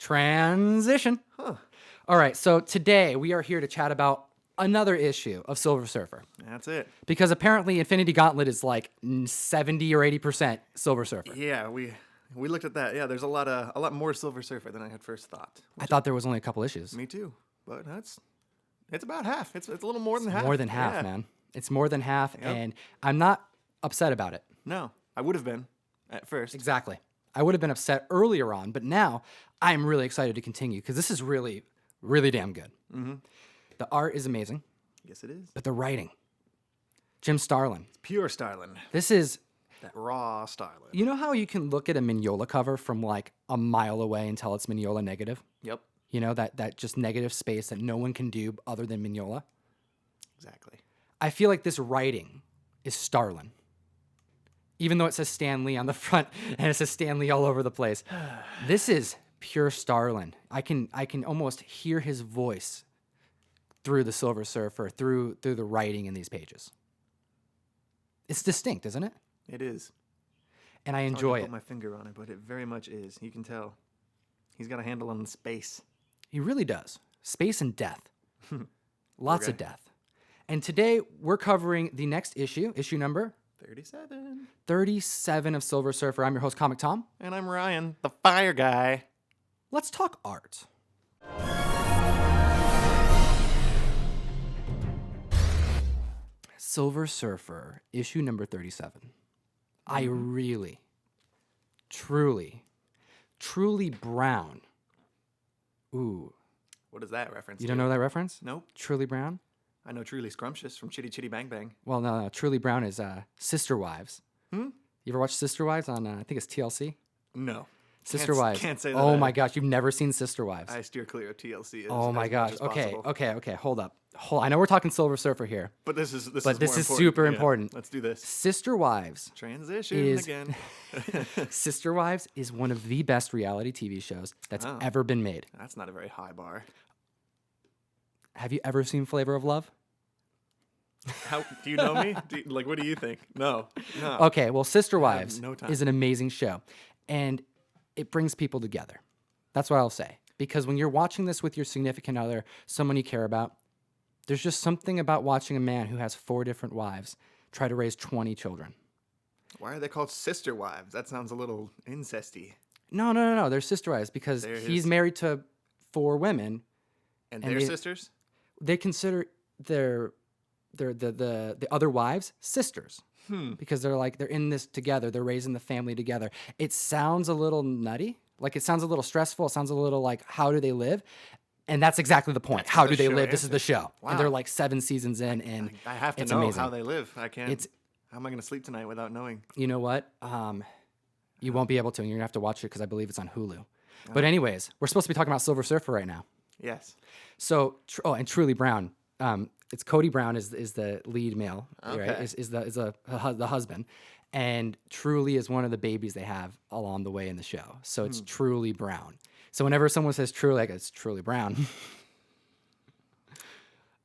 Transition. Huh. All right, so today we are here to chat about another issue of Silver Surfer. That's it. Because apparently Infinity Gauntlet is like 70 or 80% Silver Surfer. Yeah, we looked at that. Yeah, there's a lot more Silver Surfer than I had first thought. I thought there was only a couple issues. Me too, but it's about half. It's a little more than half. More than half, Yeah. man. It's more than half, Yep. and I'm not upset about it. No, I would have been at first. Exactly. I would have been upset earlier on, but now I'm really excited to continue because this is really, really damn good. Mm-hmm. The art is amazing, Yes, it is. but the writing, Jim Starlin. Pure Starlin. This is, That raw Starlin. you know how you can look at a Mignola cover from like a mile away and tell it's Mignola negative? Yep. You know, that just negative space that no one can do other than Mignola? Exactly. I feel like this writing is Starlin. Even though it says Stan Lee on the front and it says Stan Lee all over the place. This is pure Starlin. I can almost hear his voice through the Silver Surfer, through the writing in these pages. It's distinct, isn't it? It is. And I It's hard enjoy to it. put my finger on it, but it very much is. You can tell. He's got a handle on the space. He really does. Space and death. Lots Okay. of death. And today we're covering the next issue number 37. 37 of Silver Surfer. I'm your host, Comic Tom. And I'm Ryan, the fire guy. Let's talk art. Silver Surfer, issue number 37. I really, truly brown. Ooh, What is that reference you to? don't know that reference? Nope. Truly Brown? I know Truly Scrumptious from Chitty Chitty Bang Bang. Well, no. Truly Brown is Sister Wives. Hmm? You ever watch Sister Wives on, I think it's TLC? No. Sister Can't- Wives. Can't say that. Oh my gosh, you've never seen Sister Wives. I steer clear of TLC. Oh my as gosh. much as Okay, possible. okay. Hold up. I know we're talking Silver Surfer here. But this is But more this is important. super Yeah, important. Let's do this. Sister Wives Transition is- again. Sister Wives is one of the best reality TV shows that's Oh. ever been made. That's not a very high bar. Have you ever seen Flavor of Love? How do you know me? What do you think? No. Okay, well, Sister have Wives no time. is an amazing show, and it brings people together. That's what I'll say. Because when you're watching this with your significant other, someone you care about, there's just something about watching a man who has 4 different wives try to raise 20 children. Why are they called sister wives? That sounds a little incesty. No. They're Sister Wives because They're he's his- married to 4 women. And And they're they- sisters? They consider the other wives sisters. Because they're in this together. They're raising the family together. It sounds a little nutty. Like it sounds a little stressful. It sounds a little like, how do they live? And that's exactly the point. How do the they show live? This is the answers. show. And they're Wow. like 7 seasons in, and I have to it's know amazing. how they live. I can't. It's- How am I going to sleep tonight without knowing? You know what? You won't be able to, and you're gonna have to watch it because I believe it's on Hulu. But anyways, we're supposed to be talking about Silver Surfer right now. Yes. So, and Truly Brown. It's Cody Brown is the lead male, right? Okay. Is the husband, and Truly is one of the babies they have along the way in the show. So it's Truly Brown. So whenever someone says Truly, like it's Truly Brown,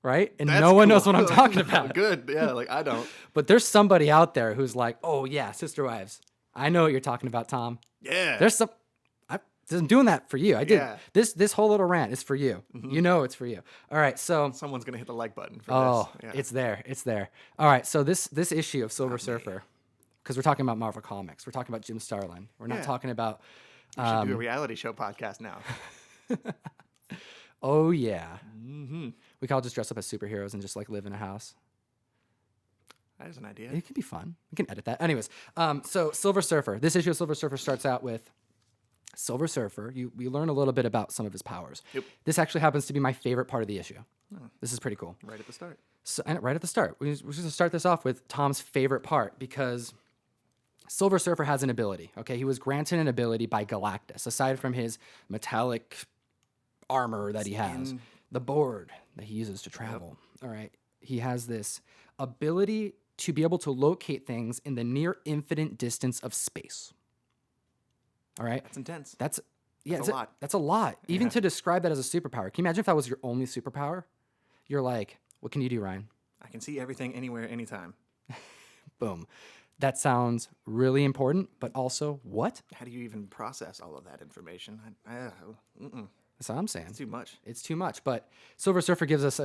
right? And That's no one knows cool. what I'm talking about. Good. Yeah, I don't. But there's somebody out there who's like, oh yeah, Sister Wives. I know what you're talking about, Tom. Yeah. There's some. I'm doing that for you. I did Yeah. this whole little rant is for you. You know it's for you. All right, so Someone's going to hit the like button for oh, this. Yeah. it's there. All right, so this issue of Silver Surfer, because we're talking about Marvel Comics, we're talking about Jim Starlin. We're not Yeah. talking about. We should do a reality show podcast now. Oh yeah, Mm-hmm. we can all just dress up as superheroes and just like live in a house. That is an idea. It can be fun. We can edit that. Anyways, so Silver Surfer. This issue of Silver Surfer starts out with Silver Surfer. We learn a little bit about some of his powers. Yep. This actually happens to be my favorite part of the issue. This is pretty cool. Right at the start. So, and right at the start, we're just going to start this off with Tom's favorite part because Silver Surfer has an ability. Okay, he was granted an ability by Galactus. Aside from his metallic armor that he has, the board that he uses to travel. All right, he has this ability to be able to locate things in the near infinite distance of space. All right, That's intense. that's a lot. That's a lot. Even to describe that as a superpower. Can you imagine if that was your only superpower? You're like, what can you do, Ryan? I can see everything anywhere, anytime. Boom. That sounds really important, but also what? How do you even process all of that information? That's what I'm saying. It's too much. It's too much. But Silver Surfer gives us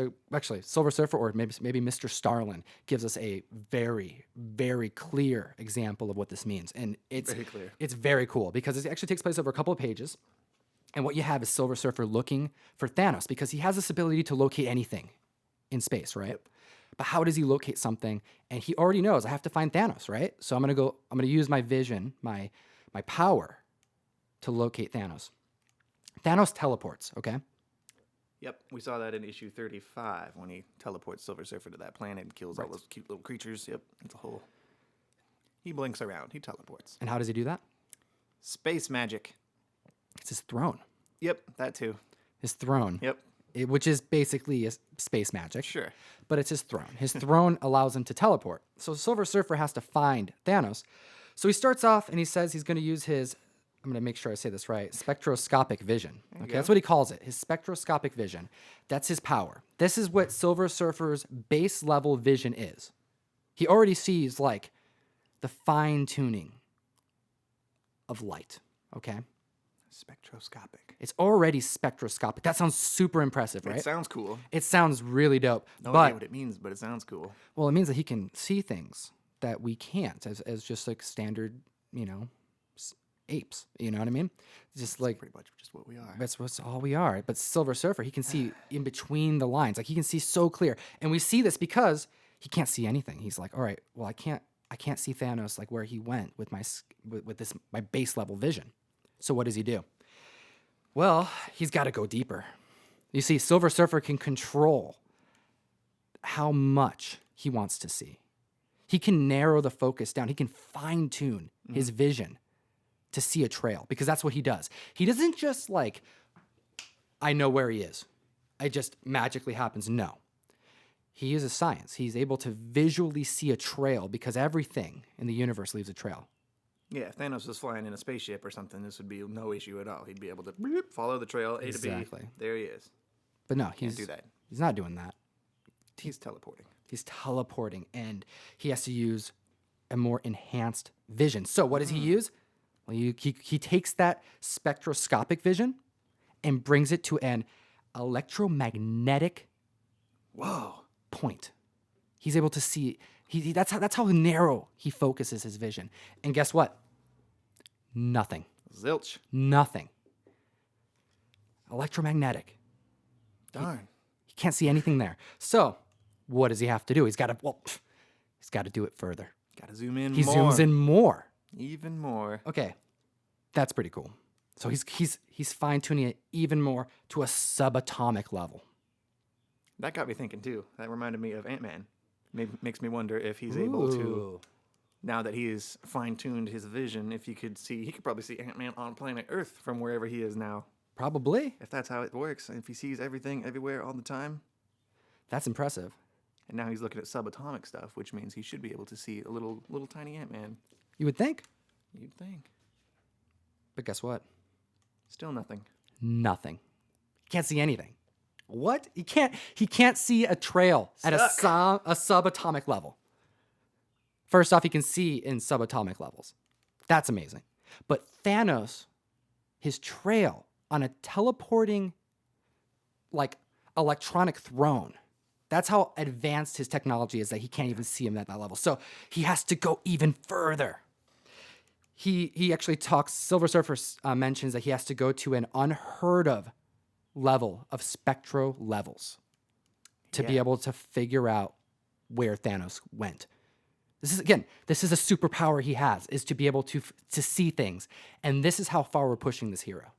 Silver Surfer, or maybe Mr. Starlin, gives us a very, very clear example of what this means. And it's Very clear. It's very cool because it actually takes place over a couple of pages. And what you have is Silver Surfer looking for Thanos because he has this ability to locate anything in space, right? Yep. But how does he locate something? And he already knows I have to find Thanos, right? So I'm gonna use my vision, my power to locate Thanos. Thanos teleports, okay? Yep, we saw that in issue 35 when he teleports Silver Surfer to that planet and kills all those cute little creatures. Yep, it's a whole... He blinks around. He teleports. And how does he do that? Space magic. It's his throne. Yep, that too. His throne. Yep. Which is basically space magic. Sure. But it's his throne. His throne allows him to teleport. So Silver Surfer has to find Thanos. So he starts off and he says he's going to use his, I'm going to make sure I say this right, spectroscopic vision. Okay, that's what he calls it, his spectroscopic vision. That's his power. This is what Silver Surfer's base level vision is. He already sees like the fine tuning of light, okay? Spectroscopic. It's already spectroscopic. That sounds super impressive, right? It sounds cool. It sounds really dope. No but, idea what it means, but it sounds cool. Well, it means that he can see things that we can't as just like standard, apes. You know what I mean? Just like Pretty much just what we are. that's all we are. But Silver Surfer, he can see in between the lines. Like he can see so clear. And we see this because he can't see anything. He's like, all right, well, I can't see Thanos like where he went with my base level vision. So what does he do? Well, he's got to go deeper. You see, Silver Surfer can control how much he wants to see. He can narrow the focus down. He can fine-tune his vision to see a trail because that's what he does. He doesn't just like, I know where he is. It just magically happens. No. He uses science. He's able to visually see a trail because everything in the universe leaves a trail. Yeah, if Thanos was flying in a spaceship or something, this would be no issue at all. He'd be able to bloop, follow the trail A to B. Exactly. There he is. But no, Can't do that. He's not doing that. He's teleporting. He's teleporting, and he has to use a more enhanced vision. So what does he use? Well, he takes that spectroscopic vision and brings it to an electromagnetic point. He's able to see. That's how narrow he focuses his vision. And guess what? Nothing. Zilch. Nothing. Electromagnetic. Darn. He can't see anything there. So what does he have to do? He's got to do it further. Gotta zoom in He more. zooms in more. Even more. Okay, that's pretty cool. So he's fine-tuning it even more to a subatomic level. That got me thinking, too. That reminded me of Ant-Man. Makes me wonder if he's able to, now that he has fine-tuned his vision, if he could probably see Ant-Man on planet Earth from wherever he is now. Probably. If that's how it works, if he sees everything everywhere all the time. That's impressive. And now he's looking at subatomic stuff, which means he should be able to see a little tiny Ant-Man. You would think. You'd think. But guess what? Still nothing. Nothing. He can't see anything. What? He can't see a trail at a subatomic level. First off, he can see in subatomic levels. That's amazing. But Thanos, his trail on a teleporting, like, electronic throne, that's how advanced his technology is that he can't even see him at that level. So he has to go even further. He actually talks, Silver Surfer mentions that he has to go to an unheard of level of spectro levels to be able to figure out where Thanos went. This is a superpower he has, is to be able to see things. And this is how far we're pushing this hero,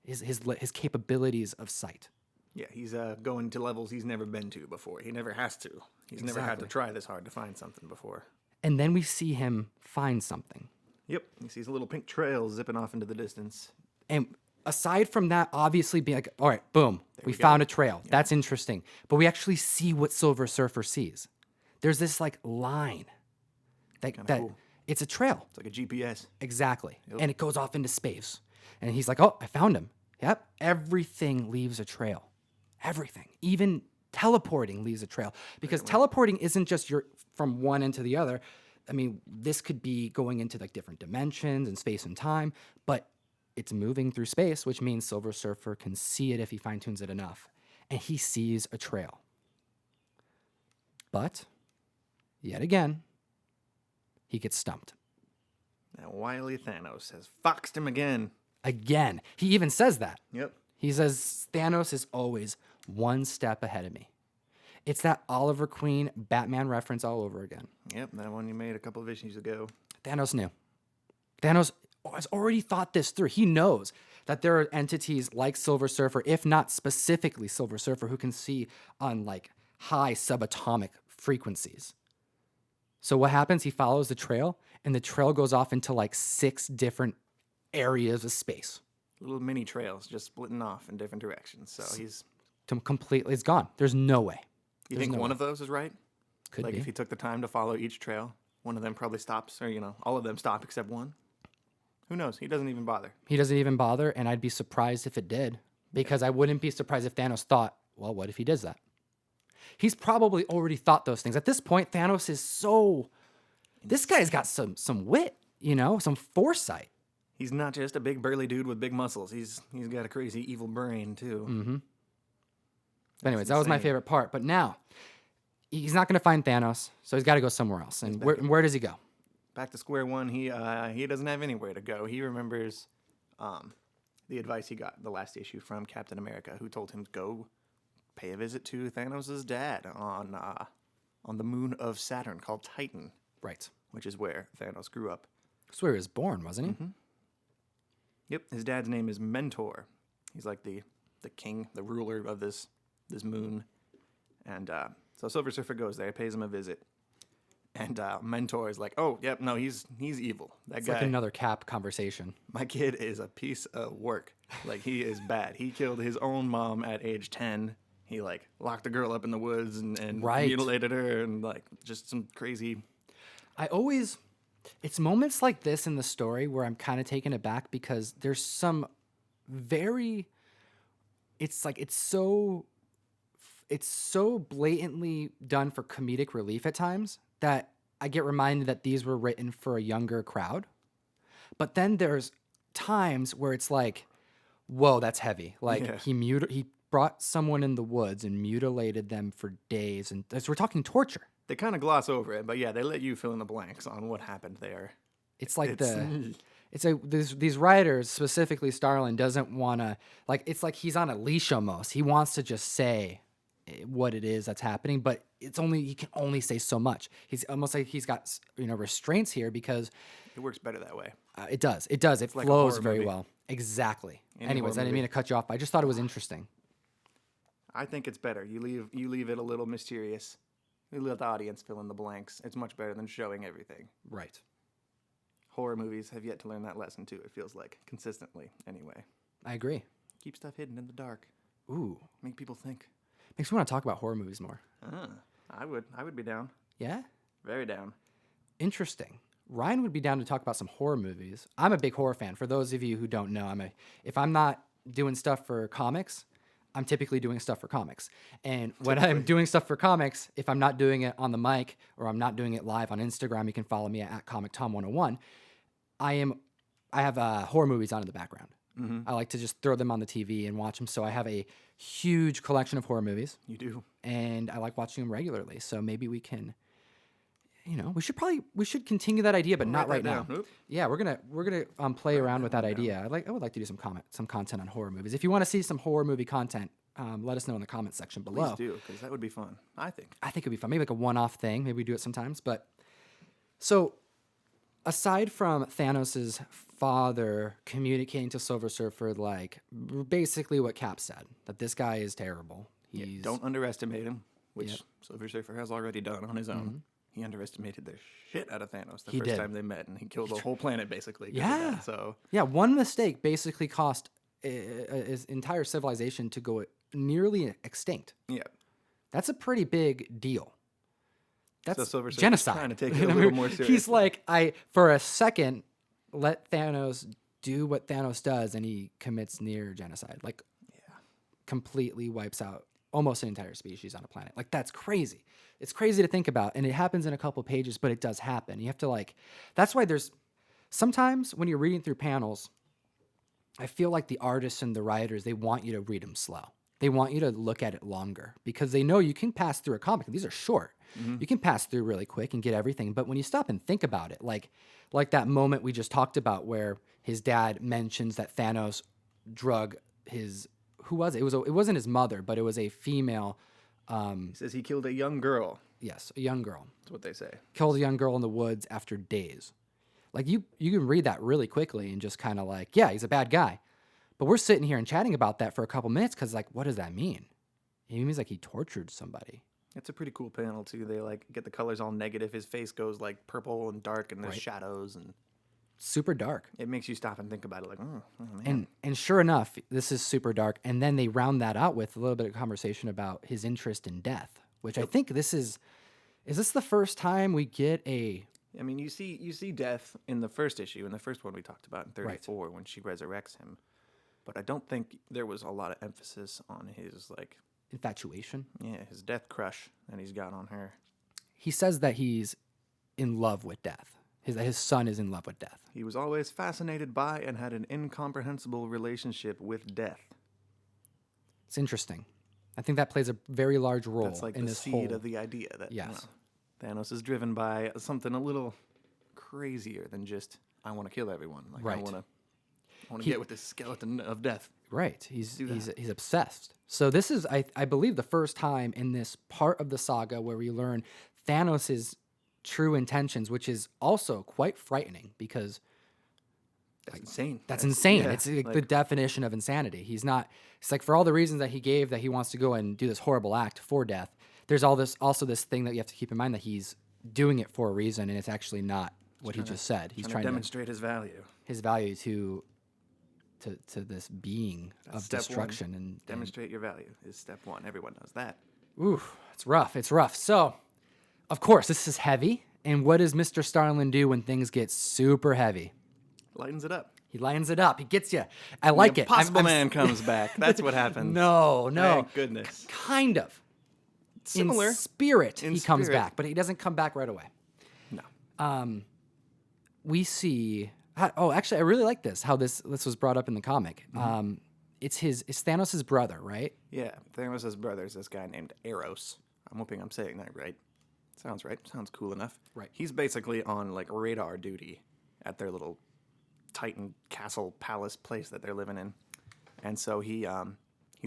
his capabilities of sight. Yeah, he's going to levels he's never been to before. He never has to. He's never had to try this hard to find something before. And then we see him find something. Yep, he sees a little pink trail zipping off into the distance. And aside from that, obviously being like, all right, boom, we go. found a trail. Yeah. That's interesting. But we actually see what Silver Surfer sees. There's this like line that cool. It's a trail. It's like a GPS. Exactly. Yep. And it goes off into space. And he's like, oh, I found him. Yep. Everything leaves a trail. Everything. Even teleporting leaves a trail. Because teleporting isn't just from one end to the other. I mean, this could be going into like different dimensions and space and time, but it's moving through space, which means Silver Surfer can see it if he fine-tunes it enough. And he sees a trail. But, yet again, he gets stumped. That wily Thanos has foxed him again. Again. He even says that. Yep. He says, Thanos is always one step ahead of me. It's that Oliver Queen Batman reference all over again. Yep, that one you made a couple of issues ago. Thanos knew. Thanos has already thought this through. He knows that there are entities like Silver Surfer, if not specifically Silver Surfer, who can see on like high subatomic frequencies. So what happens? He follows the trail, and the trail goes off into like 6 different areas of space. Little mini trails just splitting off in different directions. So he's... Completely, it's gone. There's no way. You think one of those is right? Could like be. if he took the time to follow each trail, one of them probably stops, or, all of them stop except one. Who knows? He doesn't even bother. He doesn't even bother, and I'd be surprised if it did, because I wouldn't be surprised if Thanos thought, well, what if he does that? He's probably already thought those things. At this point, Thanos is so... This guy's got some wit, some foresight. He's not just a big burly dude with big muscles. He's got a crazy evil brain, too. Mm-hmm. But anyways, that was my favorite part. But now, he's not going to find Thanos, so he's got to go somewhere else. And where does he go? Back to square one. He doesn't have anywhere to go. He remembers the advice he got the last issue from Captain America, who told him to go pay a visit to Thanos' dad on the moon of Saturn called Titan. Right. Which is where Thanos grew up. That's where he was born, wasn't he? Mm-hmm. Yep. His dad's name is Mentor. He's like the king, the ruler of this moon. And so Silver Surfer goes there, pays him a visit. And Mentor is like, oh, yep, no, he's evil. That guy. Like another Cap conversation. My kid is a piece of work. Like, he is bad. He killed his own mom at age 10. He, locked a girl up in the woods and mutilated her and, just some crazy... It's moments like this in the story where I'm kind of taken aback because there's some very... It's so blatantly done for comedic relief at times that I get reminded that these were written for a younger crowd. But then there's times where it's like, whoa, that's heavy. He brought someone in the woods and mutilated them for days. And we're talking torture. They kind of gloss over it, but yeah, they let you fill in the blanks on what happened there. It's these writers, specifically Starlin, doesn't want to, it's like he's on a leash almost. He wants to just say what it is that's happening, but he can only say so much. He's almost like he's got, restraints here because it works better that way. It does. It flows very well. Exactly. Anyways, I didn't mean to cut you off, but I just thought it was interesting. I think it's better. You leave it a little mysterious. You let the audience fill in the blanks. It's much better than showing everything. Right. Horror movies have yet to learn that lesson too, it feels like. Consistently, anyway. I agree. Keep stuff hidden in the dark. Ooh. Make people think. Makes me want to talk about horror movies more. I would be down. Yeah? Very down. Interesting. Ryan would be down to talk about some horror movies. I'm a big horror fan. For those of you who don't know, if I'm not doing stuff for comics, I'm typically doing stuff for comics. And when I'm doing stuff for comics, if I'm not doing it on the mic or I'm not doing it live on Instagram, you can follow me at ComicTom101. I have horror movies on in the background. Mm-hmm. I like to just throw them on the TV and watch them. So I have a huge collection of horror movies. You do. And I like watching them regularly. So maybe we can, we should continue that idea, but not right now. Oop. Yeah, we're gonna play around with that idea. I would like to do some content on horror movies. If you want to see some horror movie content, let us know in the comment section below. Please do, because that would be fun. I think it'd be fun. Maybe like a one-off thing. Maybe we do it sometimes. But so, aside from Thanos' father communicating to Silver Surfer, basically what Cap said, that this guy is terrible. Don't underestimate him, which Silver Surfer has already done on his own. Mm-hmm. He underestimated the shit out of Thanos the first time they met, and he killed the whole planet, basically. Yeah. One mistake basically cost his entire civilization to go nearly extinct. Yeah. That's a pretty big deal. That's Silver Surfer's genocide. Trying to take it a little more seriously. He's like, for a second, let Thanos do what Thanos does, and he commits near genocide. Completely wipes out almost an entire species on a planet. Like, that's crazy. It's crazy to think about. And it happens in a couple pages, but it does happen. You have to, like, that's why there's sometimes when you're reading through panels, I feel like the artists and the writers, they want you to read them slow. They want you to look at it longer because they know you can pass through a comic. These are short. You can pass through really quick and get everything. But when you stop and think about it, like that moment we just talked about where his dad mentions that Thanos drug his, who was it? It wasn't his mother, but it was a female. He says he killed a young girl. Yes, a young girl. That's what they say. Killed a young girl in the woods after days. Like you can read that really quickly and just kind of like, yeah, he's a bad guy. But we're sitting here and chatting about that for a couple minutes because, like, what does that mean? It means like he tortured somebody. It's a pretty cool panel too. They like get the colors all negative. His face goes like purple and dark, and there's shadows, and super dark. it makes you stop and think about it. Like, oh man. And sure enough, this is super dark. And then they round that out with a little bit of conversation about his interest in death, which I think this is this the first time we get a... I mean, you see death in the first issue, in the first one we talked about in 34, when she resurrects him. But I don't think there was a lot of emphasis on his, like... infatuation? Yeah, his death crush that he's got on her. He says that he's in love with death. His son is in love with death. He was always fascinated by and had an incomprehensible relationship with death. It's interesting. I think that plays a very large role That's like in the this seed whole... of the idea that Yes. Thanos is driven by something a little crazier than just, I want to kill everyone. Like, Right. I want to get with this skeleton of death. Right. He's obsessed. So this is, I believe, the first time in this part of the saga where we learn Thanos' true intentions, which is also quite frightening because That's insane. that's insane. Yeah, It's like the definition of insanity. It's like for all the reasons that he gave that he wants to go and do this horrible act for death, there's also this thing that you have to keep in mind that he's doing it for a reason and it's actually not what he just said. He's trying to demonstrate his value. his value to this being of step destruction one. and Demonstrate your value is step one. Everyone knows that. oof, it's rough. It's rough. So, of course, this is heavy. And what does Mr. Starlin do when things get super heavy? Lightens it up. He lines it up. He gets you. I like it. Impossible Man comes back. That's what happens. No. Thank goodness. Kind of. Similar. In spirit, he comes spirit. back, but he doesn't come back right away. No. We see... actually, I really like this, how this was brought up in the comic. It's Thanos' brother, right? Yeah, Thanos' brother is this guy named Eros. I'm hoping I'm saying that right. Sounds right. Sounds cool enough. Right. He's basically on like radar duty at their little Titan castle palace place that they're living in. And so he's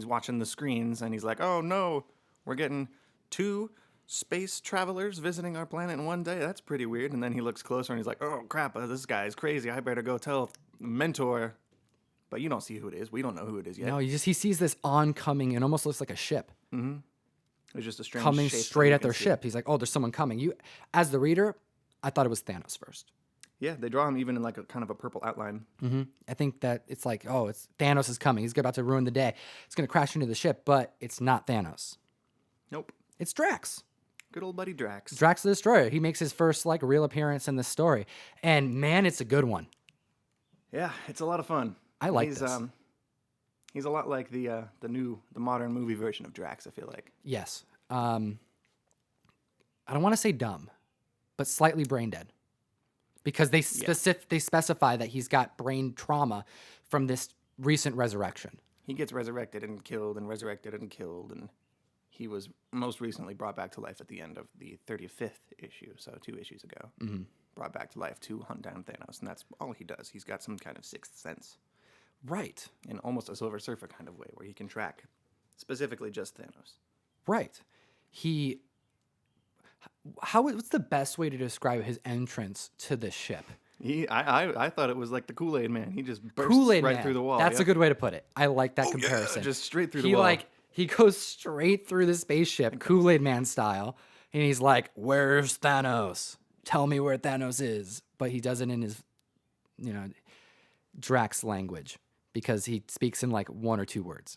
watching the screens and he's like, "Oh no, we're getting 2 space travelers visiting our planet in one day. That's pretty weird." And then he looks closer and he's like, "Oh crap, this guy is crazy. I better go tell Mentor." But you don't see who it is. We don't know who it is yet. No, he sees this oncoming. It almost looks like a ship. It's just a strange Coming shape straight that at you their can see. ship. He's like, "Oh, there's someone coming." You, as the reader, I thought it was Thanos first. Yeah, they draw him even in like a kind of a purple outline. I think that it's like, oh, it's Thanos is coming. He's about to ruin the day. It's going to crash into the ship, but it's not Thanos. Nope. It's Drax. Good old buddy Drax. Drax the Destroyer. He makes his first like real appearance in this story, and man, it's a good one. Yeah, it's a lot of fun. I like he's, this. He's a lot like the modern movie version of Drax, I feel like. Yes. I don't want to say dumb, but slightly brain dead, because they specify that he's got brain trauma from this recent resurrection. He gets resurrected and killed and resurrected and killed, and he was most recently brought back to life at the end of the 35th issue, so 2 issues ago. Brought back to life to hunt down Thanos, and that's all he does. He's got some kind of sixth sense. Right. In almost a Silver Surfer kind of way, where he can track specifically just Thanos. Right. What's the best way to describe his entrance to the ship? I thought it was like the Kool-Aid Man. He just bursts Kool-Aid right Man. through the wall. That's a good way to put it. I like that comparison. Yeah, just straight through the wall. He goes straight through the spaceship, Kool-Aid Man style, and he's like, "Where's Thanos? Tell me where Thanos is." But he does it in his, Drax language, because he speaks in like 1 or 2 words.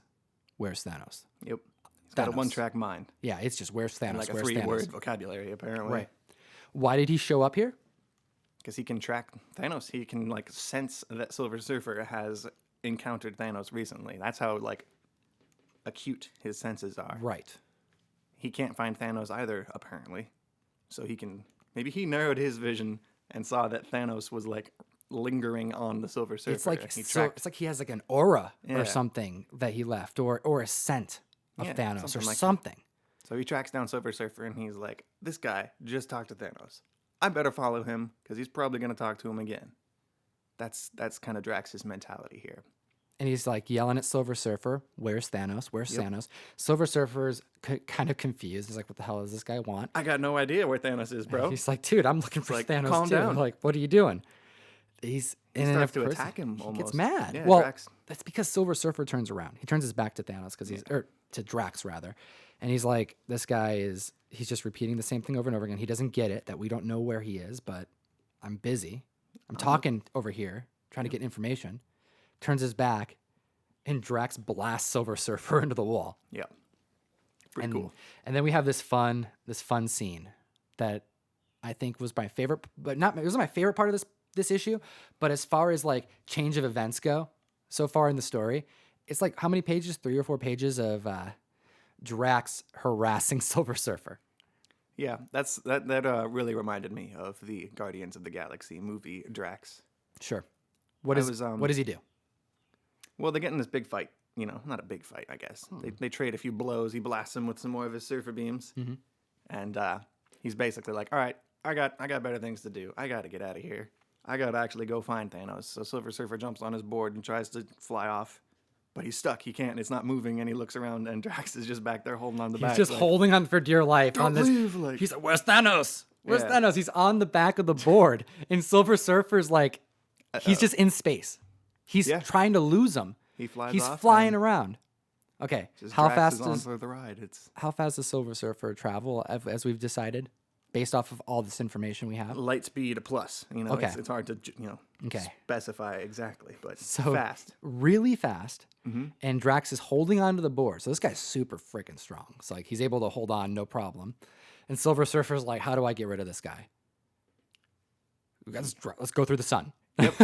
Where's Thanos? Yep. He's got a Thanos. one-track mind. Yeah, it's just where's Thanos? Like a where's 3-word Thanos? vocabulary, apparently. Right. Why did he show up here? Because he can track Thanos. He can sense that Silver Surfer has encountered Thanos recently. That's how acute his senses are. Right. He can't find Thanos either, apparently. So maybe he narrowed his vision and saw that Thanos was like lingering on the Silver Surfer. It's like he has like an aura Yeah. or something that he left, or a scent of Thanos or something like that. something. So he tracks down Silver Surfer and he's like, this guy just talked to Thanos. I better follow him because he's probably going to talk to him again. That's kind of Drax's mentality here. And he's like yelling at Silver Surfer, "Where's Thanos? Where's Thanos?" Silver Surfer's kind of confused. He's like, "What the hell does this guy want?" I got no idea where Thanos is, bro. He's like, "Dude, I'm looking for like, Thanos calm too." down. Like, what are you doing? He starts to attack him He almost. gets mad. Yeah, well, Drax. that's because Silver Surfer turns around. He turns his back to Thanos because to Drax rather, and he's like, "This guy he's just repeating the same thing over and over again. He doesn't get it that we don't know where he is, but I'm busy. I'm talking over here, trying to get information." Turns his back, and Drax blasts Silver Surfer into the wall. Yeah. Pretty cool. And then we have this fun scene that I think was my favorite, but it wasn't my favorite part of this issue. But as far as like change of events go, so far in the story, it's like how many pages? 3 or 4 pages of Drax harassing Silver Surfer. Yeah, that really reminded me of the Guardians of the Galaxy movie Drax. Sure. What does he do? Well, they get in this big fight. You know, not a big fight, I guess. They trade a few blows. He blasts him with some more of his surfer beams, and he's basically like, "All right, I got better things to do. I got to get out of here. I got to actually go find Thanos." So Silver Surfer jumps on his board and tries to fly off, but he's stuck. He can't. It's not moving, and he looks around, and Drax is just back there holding on the back. He's just holding on for dear life on this. He's like, "Where's Thanos? Where's Thanos?" He's on the back of the board, and Silver Surfer's like, he's just in space. He's trying to lose him. He flies He's off flying around. Okay, how Drax fast is on for the ride? How fast does Silver Surfer travel, as we've decided, based off of all this information we have? Light speed plus. You know, Okay. it's hard to specify exactly, but So fast. Really fast. And Drax is holding onto the board. So this guy's super freaking strong. It's like he's able to hold on, no problem. And Silver Surfer's like, "How do I get rid of this guy? Let's go through the sun."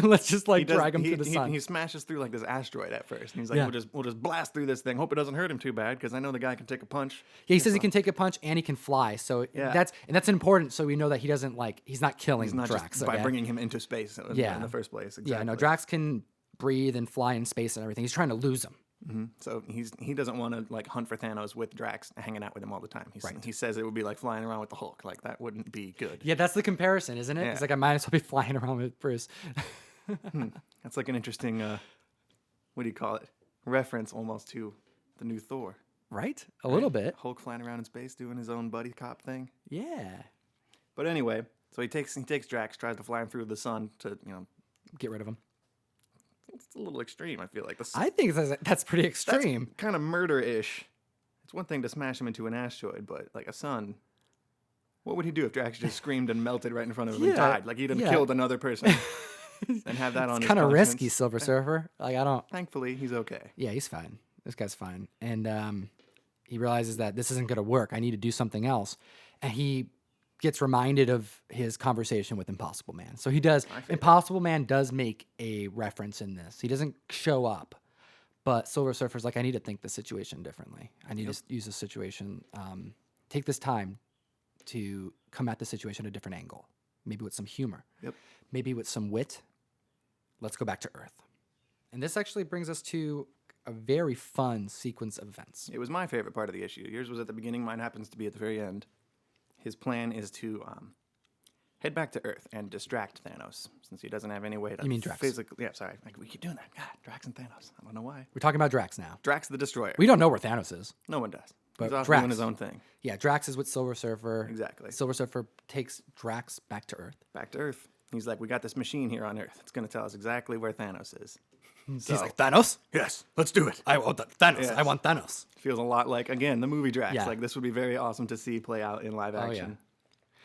Let's just drag him through the sun. He smashes through like this asteroid at first, and he's like, "We'll just blast through this thing. Hope it doesn't hurt him too bad, because I know the guy can take a punch." Yeah, he says he can take a punch and he can fly. So that's important. So we know that he doesn't he's not killing Drax by bringing him into space in the first place. Exactly. Yeah, no, Drax can breathe and fly in space and everything. He's trying to lose him. So he doesn't want to hunt for Thanos with Drax hanging out with him all the time. He says it would be like flying around with the Hulk. Like that wouldn't be good. Yeah, that's the comparison, isn't it? Yeah. It's like I might as well be flying around with Bruce. That's like an interesting, what do you call it? Reference almost to the new Thor. Right? A little bit. Hulk flying around in space doing his own buddy cop thing. Yeah. But anyway, so he takes Drax, tries to fly him through the sun to, Get rid of him. It's a little extreme, I feel like. I think that's pretty extreme. That's kind of murder-ish. It's one thing to smash him into an asteroid, but like a sun, what would he do if Drax just screamed and melted right in front of him and died? Like he'd have killed another person and have that on his kind of conscience. risky, Silver Surfer. Like I don't. Thankfully, he's okay. Yeah, he's fine. This guy's fine, and he realizes that this isn't going to work. I need to do something else, and he gets reminded of his conversation with Impossible Man. So he does. Impossible Man does make a reference in this. He doesn't show up, but Silver Surfer's like, I need to think the situation differently. I need to use the situation. Take this time to come at the situation a different angle, maybe with some humor, maybe with some wit. Let's go back to Earth. And this actually brings us to a very fun sequence of events. It was my favorite part of the issue. Yours was at the beginning. Mine happens to be at the very end. His plan is to head back to Earth and distract Thanos, since he doesn't have any way to You mean Drax? physically... Yeah, sorry. Like, we keep doing that. God, Drax and Thanos. I don't know why. We're talking about Drax now. Drax the Destroyer. We don't know where Thanos is. No one does. But He's off Drax. doing his own thing. Yeah, Drax is with Silver Surfer. Exactly. Silver Surfer takes Drax back to Earth. Back to Earth. He's like, we got this machine here on Earth. It's going to tell us exactly where Thanos is. He's like, Thanos? Yes, let's do it. I want Thanos. Yes. I want Thanos. Feels a lot like, again, the movie Drax. Yeah. Like, this would be very awesome to see play out in live action.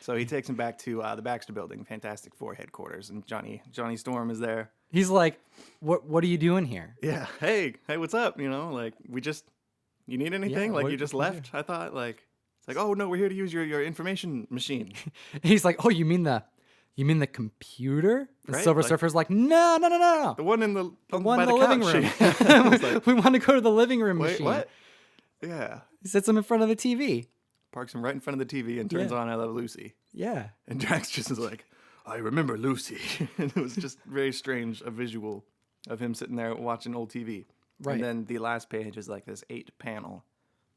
So he takes him back to the Baxter Building, Fantastic Four headquarters, and Johnny Storm is there. He's like, what are you doing here? Yeah. Hey, what's up? You need anything? Yeah, you just left? I thought, it's like, oh, no, we're here to use your information machine. He's like, oh, you mean the computer? And Right? Silver Surfer's like, no. The one in the The one by in the living room. couch. We want to go to the living room Wait, machine. what? Yeah. He sits him in front of the TV. Parks him right in front of the TV and turns Yeah. on I Love Lucy. Yeah. And Drax just is like, I remember Lucy. And it was just very strange, a visual of him sitting there watching old TV. Right. And then the last page is like this 8-panel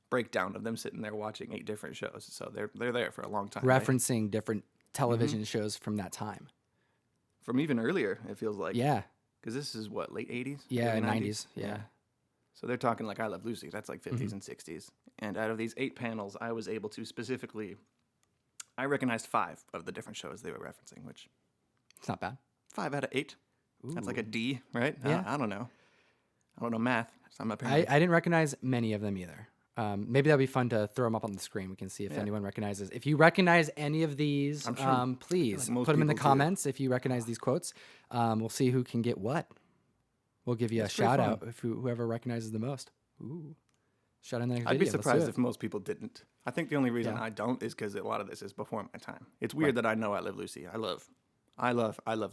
breakdown of them sitting there watching 8 different shows. So they're there for a long time. Right? Referencing different television shows from that time. From even earlier, it feels like. Yeah. Because this is what, late 80s? Yeah, Early 90s. Yeah. So they're talking like I Love Lucy. That's like 50s Mm-hmm. and 60s. And out of these 8 panels, I was able to specifically, I recognized 5 of the different shows they were referencing, which It's not bad. 5 out of 8. That's like a D, right? Yeah. I don't know. I don't know math. So I'm I apparently. didn't recognize many of them either. Maybe that'd be fun to throw them up on the screen. We can see if anyone recognizes. If you recognize any of these, I'm sure, please like most put them in the people do. comments. If you recognize these quotes, we'll see who can get what. We'll give you It's a pretty shout fun. out if whoever recognizes the most. Ooh, shout out in the next I'd be video. Let's do surprised it. if most people didn't. I think the only reason I don't is because a lot of this is before my time. It's weird that I know I Love Lucy. I love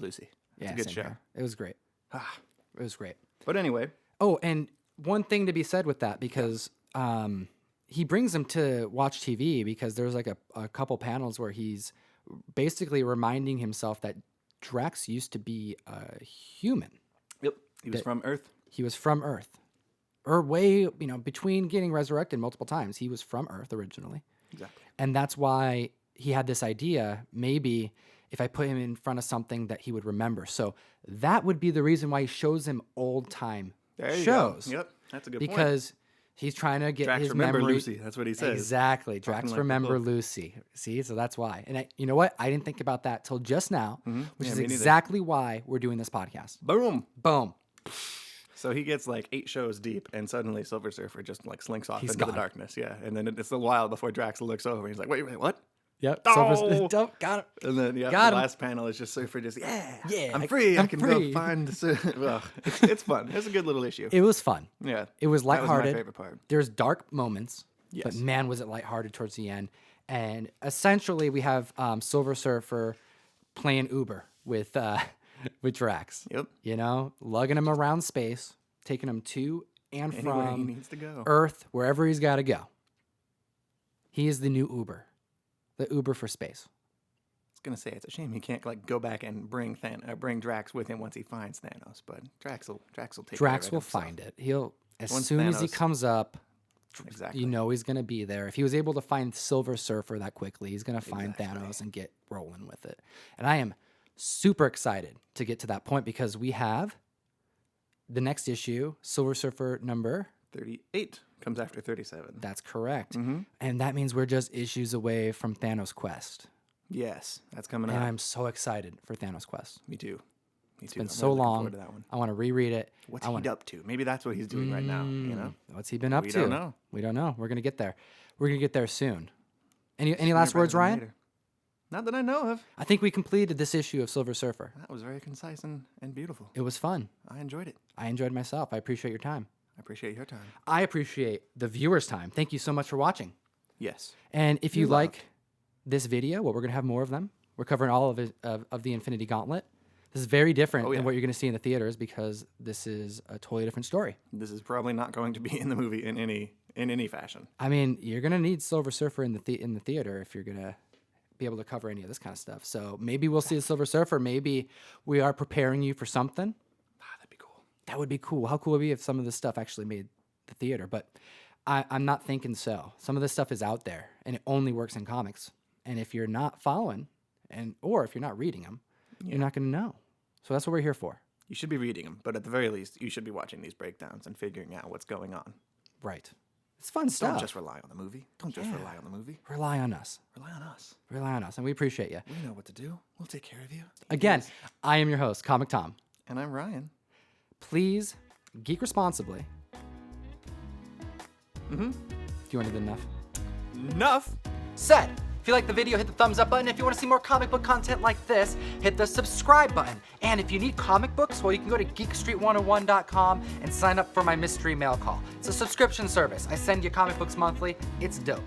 Lucy. It's a good same show. here. It was great. It was great. But anyway, Oh, and one thing to be said with that, because he brings him to watch TV because there's like a couple panels where he's basically reminding himself that Drax used to be a human. yep, he was from Earth. He was from Earth. Or way, between getting resurrected multiple times, he was from Earth originally. Exactly. And that's why he had this idea, maybe if I put him in front of something that he would remember. So that would be the reason why he shows him old time There you shows. go. Yep, that's a good point. Because he's trying to get Drax his remember memory. Lucy. That's what he says. Exactly. Drax like the remember book. Lucy. See, so that's why. And you know what? I didn't think about that till just now, which Yeah, is me neither. exactly why we're doing this podcast. Boom. Boom. So he gets like 8 shows deep, and suddenly Silver Surfer just like slinks off He's into gone. the darkness. Yeah, and then it's a while before Drax looks over. And he's like, "Wait, what?" Yep. Oh! Got it. And then Got the him. last panel is just Surfer just Yeah, I'm free. I I'm can free." go find the. Well, it's fun. It's a good little issue. It was fun. Yeah, It was that was lighthearted. my favorite part. There's dark moments, but Yes. man, was it lighthearted towards the end. And essentially, we have Silver Surfer playing Uber with Drax. Yep. Lugging him around space, taking him to and Anywhere he from needs to go. Earth, wherever he's got to go. He is the new Uber, the Uber for space. I was gonna say it's a shame he can't like go back and bring Drax with him once he finds Thanos, but Drax will take care of it Drax will himself. find it. He'll as Once soon as he Thanos- comes up, Exactly. he's going to be there. If he was able to find Silver Surfer that quickly, he's going to find Exactly. Thanos and get rolling with it. And I am super excited to get to that point because we have the next issue, Silver Surfer number. 38 comes after 37. That's correct. Mm-hmm. And that means we're just issues away from Thanos Quest. Yes, that's coming And up. I'm so excited for Thanos Quest. Me too. It's been so long. To that one. I want to reread it. What's I he want up to? Maybe that's what he's doing right now. You know, What's he been up We to? don't know. We don't know. We're gonna get there. We're gonna get there soon. Any last words, Ryan? Later. Not that I know of. I think we completed this issue of Silver Surfer. That was very concise and beautiful. It was fun. I enjoyed it. I enjoyed myself. I appreciate your time. I appreciate your time. I appreciate the viewers' time. Thank you so much for watching. Yes. And if you You're loved. like this video, well, we're gonna have more of them. We're covering all of it, of the Infinity Gauntlet. This is very different Oh, yeah. than what you're going to see in the theaters because this is a totally different story. This is probably not going to be in the movie in any fashion. I mean, you're going to need Silver Surfer in the theater if you're going to be able to cover any of this kind of stuff. So maybe we'll see the Silver Surfer. Maybe we are preparing you for something. That'd be cool. That would be cool. How cool would it be if some of this stuff actually made the theater? But I'm not thinking so. Some of this stuff is out there, and it only works in comics. And if you're not following, or if you're not reading them, you're not going to know. So that's what we're here for. You should be reading them, but at the very least, you should be watching these breakdowns and figuring out what's going on. Right. It's fun stuff. Don't just rely on the movie. Don't just rely on the movie. Rely on us. Rely on us. Rely on us, and we appreciate you. We know what to do. We'll take care of you. Again, I am your host, Comic Tom. And I'm Ryan. Please geek responsibly. Mm-hmm. Do you want to do enough? Enough. Said. If you like the video, hit the thumbs up button. If you want to see more comic book content like this, hit the subscribe button. And if you need comic books, well, you can go to geekstreet101.com and sign up for my mystery mail call. It's a subscription service. I send you comic books monthly. It's dope.